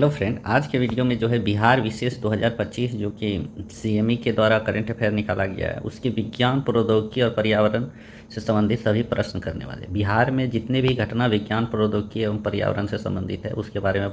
Hello friend, आज के video में जो है बिहार विशेष 2025 जो कि सीएमई के द्वारा करंट अफेयर निकाला गया है उसके विज्ञान, प्रौद्योगिकी और पर्यावरण से संबंधित सभी प्रश्न करने वाले। बिहार में जितने भी घटना विज्ञान, प्रौद्योगिकी एवं पर्यावरण से संबंधित है उसके बारे में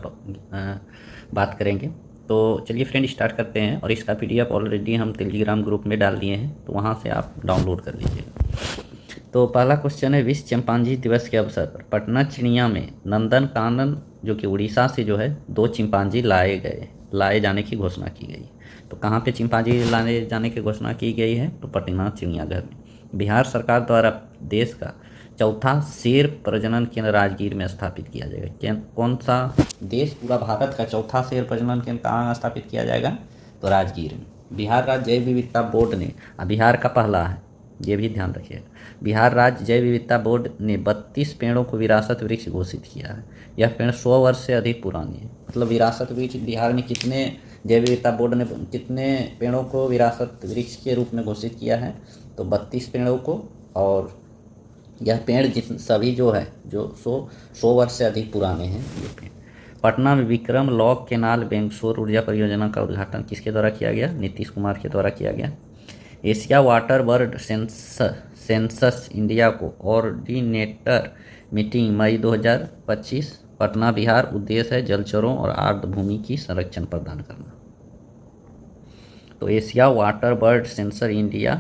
बात करेंगे। तो चलिए फ्रेंड स्टार्ट करते हैं। और इसका PDF ऑलरेडी हम टेलीग्राम ग्रुप में डाल दिए हैं, तो वहाँ से आप डाउनलोड कर लीजिएगा। तो पहला क्वेश्चन है, विश्व चिंपांजी दिवस के अवसर पर पटना चिड़िया में नंदन कानन जो कि उड़ीसा से जो है 2 चिंपांजी लाए जाने की घोषणा की गई। तो कहाँ पे चिंपांजी लाए जाने की घोषणा की गई है? तो पटना चिड़ियाघर में। बिहार सरकार द्वारा देश का चौथा शेर प्रजनन केंद्र राजगीर में स्थापित किया जाएगा। कौन सा देश, पूरा भारत का चौथा शेर प्रजनन केंद्र कहाँ स्थापित किया जाएगा? तो राजगीर में। बिहार राज्य जैव विविधता बोर्ड ने, बिहार का पहला है, ये भी ध्यान रखिएगा, बिहार राज्य जैव विविधता बोर्ड ने 32 पेड़ों को विरासत वृक्ष घोषित किया है। यह पेड़ 100 वर्ष से अधिक पुरानी है। मतलब विरासत वृक्ष बिहार में कितने, जैव विविधता बोर्ड ने कितने पेड़ों को विरासत वृक्ष के रूप में घोषित किया है? तो 32 पेड़ों को। और यह पेड़ सभी जो है जो 100 वर्ष से अधिक पुराने हैं ये पेड़। पटना में विक्रम लॉक केनाल बैंक सौर ऊर्जा परियोजना का उद्घाटन किसके द्वारा किया गया? नीतीश कुमार के द्वारा किया गया। Asia water bird census India को ऑर्डिनेटर मीटिंग मई 2025, पटना बिहार। उद्देश्य है जलचरों और आर्द्र भूमि की संरक्षण प्रदान करना। तो Asia water bird sensor India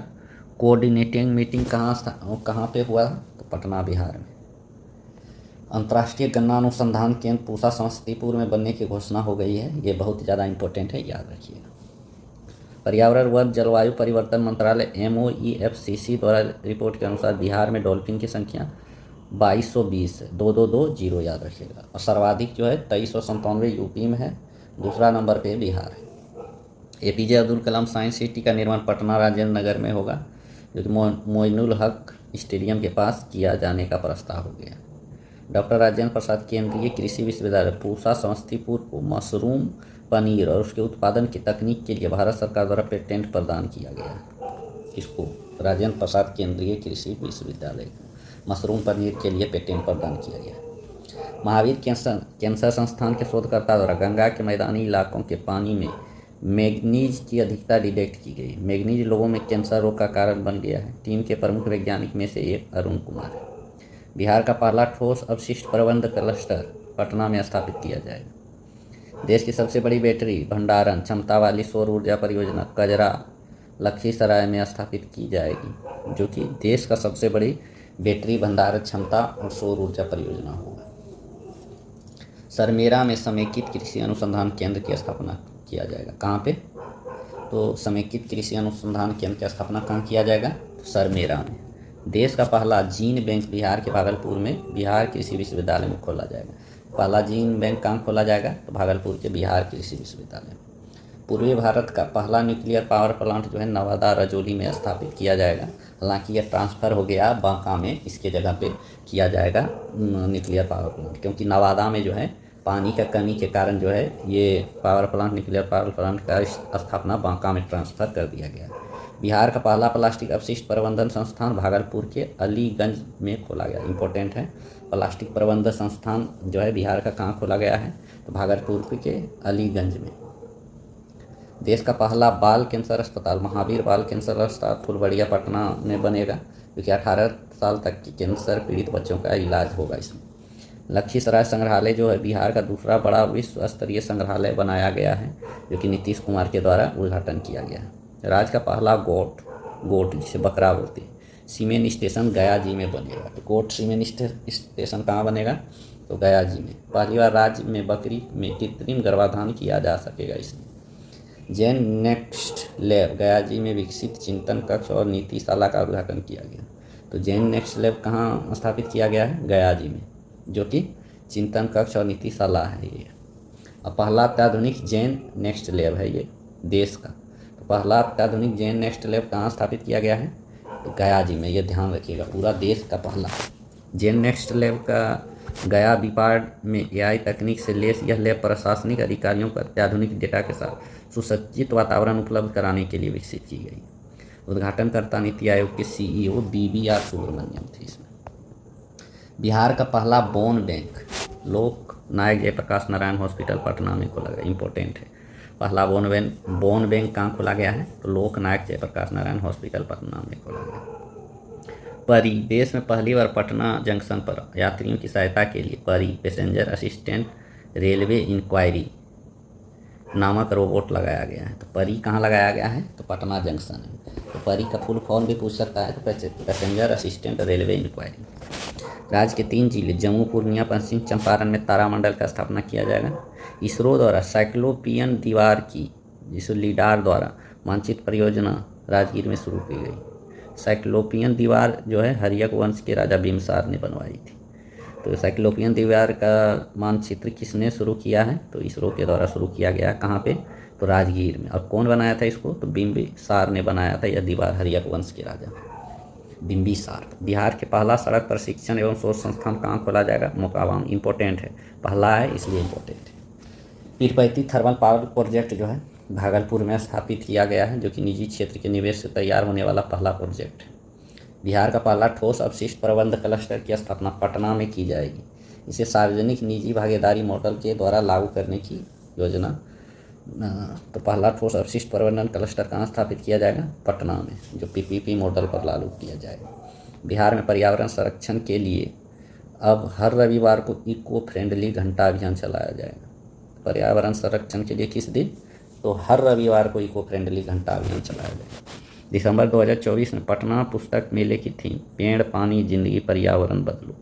coordinating meeting कहाँ पे हुआ? तो पटना बिहार में। अंतर्राष्ट्रीय गन्ना अनुसंधान केंद्र पूसा समस्तीपुर में बनने की घोषणा हो गई है। ये बहुत ज़्यादा इंपॉर्टेंट है, याद रखिएगा। पर्यावरण वन जलवायु परिवर्तन मंत्रालय MOEFCC द्वारा रिपोर्ट के अनुसार बिहार में डॉल्फिन की संख्या 2220 है, 2220, याद रखिएगा। और सर्वाधिक जो है 2397 यूपी में है, दूसरा नंबर पे बिहार है। APJ Abdul Kalam science city का निर्माण पटना राजेंद्र नगर में होगा, जो कि मोइनुल हक स्टेडियम के पास किया जाने का प्रस्ताव हो गया। डॉक्टर राजेंद्र प्रसाद केंद्रीय कृषि विश्वविद्यालय पूसा समस्तीपुर को मशरूम पनीर और उसके उत्पादन की तकनीक के लिए भारत सरकार द्वारा पेटेंट प्रदान किया गया है। इसको राजेंद्र प्रसाद केंद्रीय कृषि विश्वविद्यालय को मशरूम पनीर के लिए पेटेंट प्रदान किया गया। महावीर कैंसर संस्थान के शोधकर्ता द्वारा गंगा के मैदानी इलाकों के पानी में मैग्नीज की अधिकता डिटेक्ट की गई। मैग्नीज लोगों में कैंसर रोग का कारण बन गया है। टीम के प्रमुख वैज्ञानिक में से एक अरुण कुमार है। बिहार का पहला ठोस अपशिष्ट प्रबंध क्लस्टर पटना में स्थापित किया जाएगा। देश की सबसे बड़ी बैटरी भंडारण क्षमता वाली सौर ऊर्जा परियोजना कजरा लखीसराय में स्थापित की जाएगी, जो कि देश का सबसे बड़ी बैटरी भंडारण क्षमता और सौर ऊर्जा परियोजना होगा। सरमेरा में समेकित कृषि अनुसंधान केंद्र की स्थापना किया जाएगा। कहाँ पे? तो समेकित कृषि अनुसंधान केंद्र की स्थापना कहाँ किया जाएगा? सरमेरा में। देश का पहला जीन बैंक बिहार के भागलपुर में बिहार कृषि विश्वविद्यालय में खोला जाएगा। पहला जीन बैंक कहाँ खोला जाएगा? तो भागलपुर के बिहार कृषि विश्वविद्यालय। पूर्वी भारत का पहला न्यूक्लियर पावर प्लांट जो है नवादा रजौली में स्थापित किया जाएगा। हालांकि यह ट्रांसफ़र हो गया बांका में, इसके जगह पे किया जाएगा न्यूक्लियर पावर प्लांट, क्योंकि नवादा में जो है पानी का कमी के कारण जो है ये power plant, nuclear power plant का स्थापना बांका में ट्रांसफ़र कर दिया गया। बिहार का पहला प्लास्टिक अपशिष्ट प्रबंधन संस्थान भागलपुर के अलीगंज में खोला गया। इंपॉर्टेंट है, प्लास्टिक प्रबंधन संस्थान जो है बिहार का कहाँ खोला गया है? तो भागलपुर के अलीगंज में। देश का पहला बाल कैंसर अस्पताल महावीर बाल कैंसर अस्पताल फुलबड़िया पटना में बनेगा, क्योंकि 18 साल तक के कैंसर पीड़ित बच्चों का इलाज होगा इसमें। लखीसराय संग्रहालय जो है बिहार का दूसरा बड़ा विश्व स्तरीय संग्रहालय बनाया गया है, जो कि नीतीश कुमार के द्वारा उद्घाटन किया गया है। राज्य का पहला गोट जिसे बकरा बोलते हैं सीमेंट स्टेशन गया जी में बनेगा। तो गोट सीमेंट स्टेशन कहाँ बनेगा? तो गया जी में। पहली बार राज्य में बकरी में कृत्रिम गर्भाधान किया जा सकेगा इसमें। जैन नेक्स्ट लैब गया जी में विकसित चिंतन कक्ष और नीतिशाला का उद्घाटन किया गया। तो जैन नेक्स्ट लैब कहाँ स्थापित किया गया है? गया जी में, जो कि चिंतन कक्ष और नीतिशाला है ये। और पहला अत्याधुनिक जैन नेक्स्ट लैब है ये देश का। तो पहला अत्याधुनिक जैन नेक्स्ट लैब कहाँ स्थापित किया गया है? तो गया जी में। ये ध्यान रखिएगा, पूरा देश का पहला जैन नेक्स्ट लैब का गया बिपाड में AI तकनीक से लेस यह लैब प्रशासनिक अधिकारियों को अत्याधुनिक डेटा के साथ सुसज्जित वातावरण उपलब्ध कराने के लिए विकसित की गई। उद्घाटनकर्ता नीति आयोग के CEO BVR सुब्रमण्यम थे इसमें। बिहार का पहला बोन बैंक लोक नायक जयप्रकाश नारायण हॉस्पिटल पटना में खोला गया, इंपॉर्टेंट है। पहला बोन बैंक कहाँ खोला गया है? तो लोक नायक जयप्रकाश नारायण हॉस्पिटल पटना में खोला गया। परी, देश में पहली बार पटना जंक्शन पर यात्रियों की सहायता के लिए परी पैसेंजर असिस्टेंट रेलवे इंक्वायरी नामक रोबोट लगाया गया है। तो परी कहाँ लगाया गया है? तो पटना जंक्शन है। तो परी का फुल फॉर्म भी पूछ सकता है, तो पैसेंजर असिस्टेंट रेलवे इंक्वायरी। राज्य के 3 जिले जम्मू, पूर्णिया, पश्चिम चंपारण में तारामंडल का स्थापना किया जाएगा। इसरो द्वारा साइक्लोपियन दीवार की, जिसे लीडार द्वारा मानचित्र परियोजना राजगीर में शुरू की गई। साइक्लोपियन दीवार जो है हर्यक वंश के राजा बिम्बसार ने बनवाई थी। तो साइक्लोपियन दीवार का मानचित्र किसने शुरू किया है? तो इसरो के द्वारा शुरू किया गया। कहाँ पे? तो राजगीर में। और कौन बनाया था इसको? तो बिम्बिसार ने बनाया था यह दीवार, हर्यक वंश के राजा बिम्बिसार। बिहार के पहला सड़क प्रशिक्षण एवं शोध संस्थान कहाँ खोला जाएगा? मोकाबाम, इंपॉर्टेंट है, पहला है इसलिए इंपॉर्टेंट है। पीरपैंती थर्मल पावर प्रोजेक्ट जो है भागलपुर में स्थापित किया गया है, जो कि निजी क्षेत्र के निवेश से तैयार होने वाला पहला प्रोजेक्ट है। बिहार का पहला ठोस अपशिष्ट प्रबंध क्लस्टर की स्थापना पटना में की जाएगी। इसे सार्वजनिक निजी भागीदारी मॉडल के द्वारा लागू करने की योजना। तो पहला ठोस अपशिष्ट प्रबंधन क्लस्टर कहाँ स्थापित किया जाएगा? पटना में, जो पीपीपी मॉडल पर लागू किया जाएगा। बिहार में पर्यावरण संरक्षण के लिए अब हर रविवार को इको फ्रेंडली घंटा अभियान चलाया जाएगा। पर्यावरण संरक्षण के लिए किस दिन? तो हर रविवार को इको फ्रेंडली घंटा अभियान चलाया जाएगा। दिसंबर 2024 में पटना पुस्तक मेले की थीम पेड़ पानी जिंदगी पर्यावरण बदलो,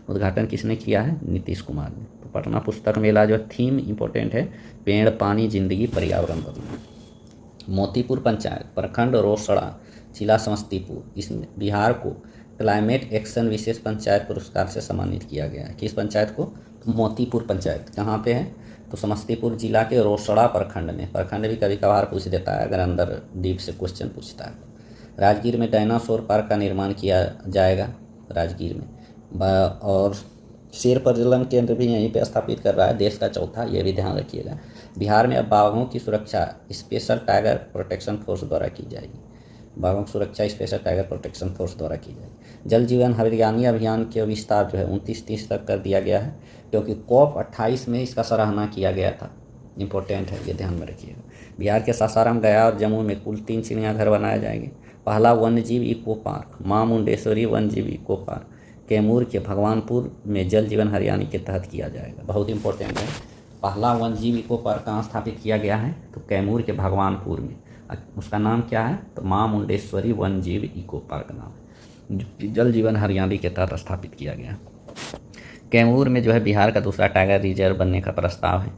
उद्घाटन किसने किया है? नीतीश कुमार ने। तो पटना पुस्तक मेला जो थीम इंपॉर्टेंट है, पेड़ पानी जिंदगी पर्यावरण बदलो। मोतीपुर पंचायत प्रखंड रोसड़ा जिला समस्तीपुर, इसमें बिहार को क्लाइमेट एक्शन विशेष पंचायत पुरस्कार से सम्मानित किया गया है। किस पंचायत को? तो मोतीपुर पंचायत। कहाँ पे है? तो समस्तीपुर जिला के रोसड़ा प्रखंड में। प्रखंड भी कभी कभार पूछ देता है अगर अंदर डीप से क्वेश्चन पूछता है। राजगीर में डायनासोर पार्क का निर्माण किया जाएगा राजगीर में। और शेर प्रजनन केंद्र भी यहीं पे स्थापित कर रहा है, देश का चौथा, ये भी ध्यान रखिएगा। बिहार में अब बाघों की सुरक्षा स्पेशल टाइगर प्रोटेक्शन फोर्स द्वारा की जाएगी। बाघों की सुरक्षा स्पेशल टाइगर प्रोटेक्शन फोर्स द्वारा की जाएगी। जल जीवन हरियाणी अभियान के विस्तार जो है 29-30 तक कर दिया गया है, क्योंकि COP28 में इसका सराहना किया गया था। इंपॉर्टेंट है, ये ध्यान में रखिएगा। बिहार के सासाराम, गया और जम्मू में कुल 3 चिड़ियाघर बनाए जाएंगे। पहला वन्यजीव इको पार्क माँ मुंडेश्वरी वन्यजीव इको पार्क कैमूर के भगवानपुर में जल जीवन हरियाणी के तहत किया जाएगा। बहुत इंपॉर्टेंट है। पहला वन्यजीव इको पार्क कहाँ स्थापित किया गया है? तो कैमूर के भगवानपुर में। उसका नाम क्या है? तो माँ मुंडेश्वरी वन्यजीव इको पार्क नाम है, जो जल जीवन हरियाणी के तहत स्थापित किया गया। कैमूर में जो है बिहार का दूसरा टाइगर रिजर्व बनने का प्रस्ताव है।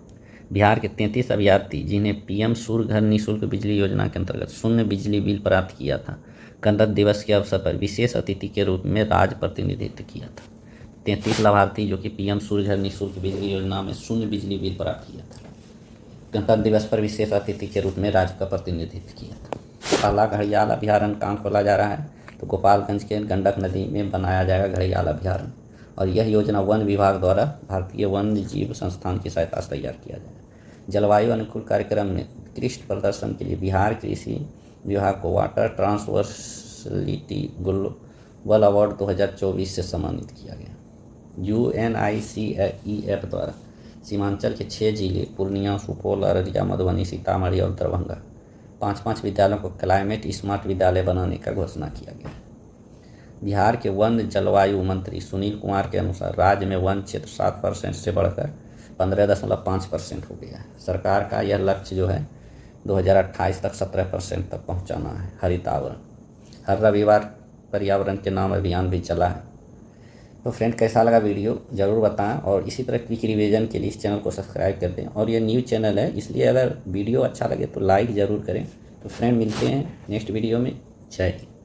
बिहार के 33 अभ्यर्थी जिन्हें PM सूर्य घर निःशुल्क बिजली योजना के अंतर्गत शून्य बिजली बिल प्राप्त किया था, गणतंत्र दिवस के अवसर पर विशेष अतिथि के रूप में राज प्रतिनिधित्व किया था। 33 लाभार्थी जो कि PM सूर्य घर निःशुल्क बिजली योजना में शून्य बिजली बिल प्राप्त किया था, गणतंत्र दिवस पर विशेष अतिथि के रूप में राज्य का प्रतिनिधित्व किया था। पहला घड़ियाल अभ्यारण्य कहाँ खोला जा रहा है? तो गोपालगंज के गंडक नदी में बनाया जाएगा घड़ियाल अभ्यारण्य, और यह योजना वन विभाग द्वारा भारतीय वन्य जीव संस्थान की सहायता से तैयार किया जाएगा। जलवायु अनुकूल कार्यक्रम में उत्कृष्ट प्रदर्शन के लिए बिहार कृषि विभाग को वाटर ट्रांसवर्सलिटी ग्लोबल अवार्ड 2024 से सम्मानित किया गया। UNICEF द्वारा सीमांचल के 6 जिले पूर्णिया, सुपौल, अररिया, मधुबनी, सीतामढ़ी और दरभंगा 5-5 विद्यालयों को क्लाइमेट स्मार्ट विद्यालय बनाने का घोषणा किया गया। बिहार के वन जलवायु मंत्री सुनील कुमार के अनुसार राज्य में वन क्षेत्र 7% से बढ़कर 15.5% हो गया है। सरकार का यह लक्ष्य जो है 2028 तक 17% तक पहुंचाना है। हरितावरण, हर रविवार पर्यावरण के नाम अभियान भी चला है। तो फ्रेंड, कैसा लगा वीडियो ज़रूर बताएं, और इसी तरह क्विक रिवीजन के लिए इस चैनल को सब्सक्राइब कर दें। और ये न्यू चैनल है, इसलिए अगर वीडियो अच्छा लगे तो लाइक ज़रूर करें। तो फ्रेंड, मिलते हैं नेक्स्ट वीडियो में। जय हिंद।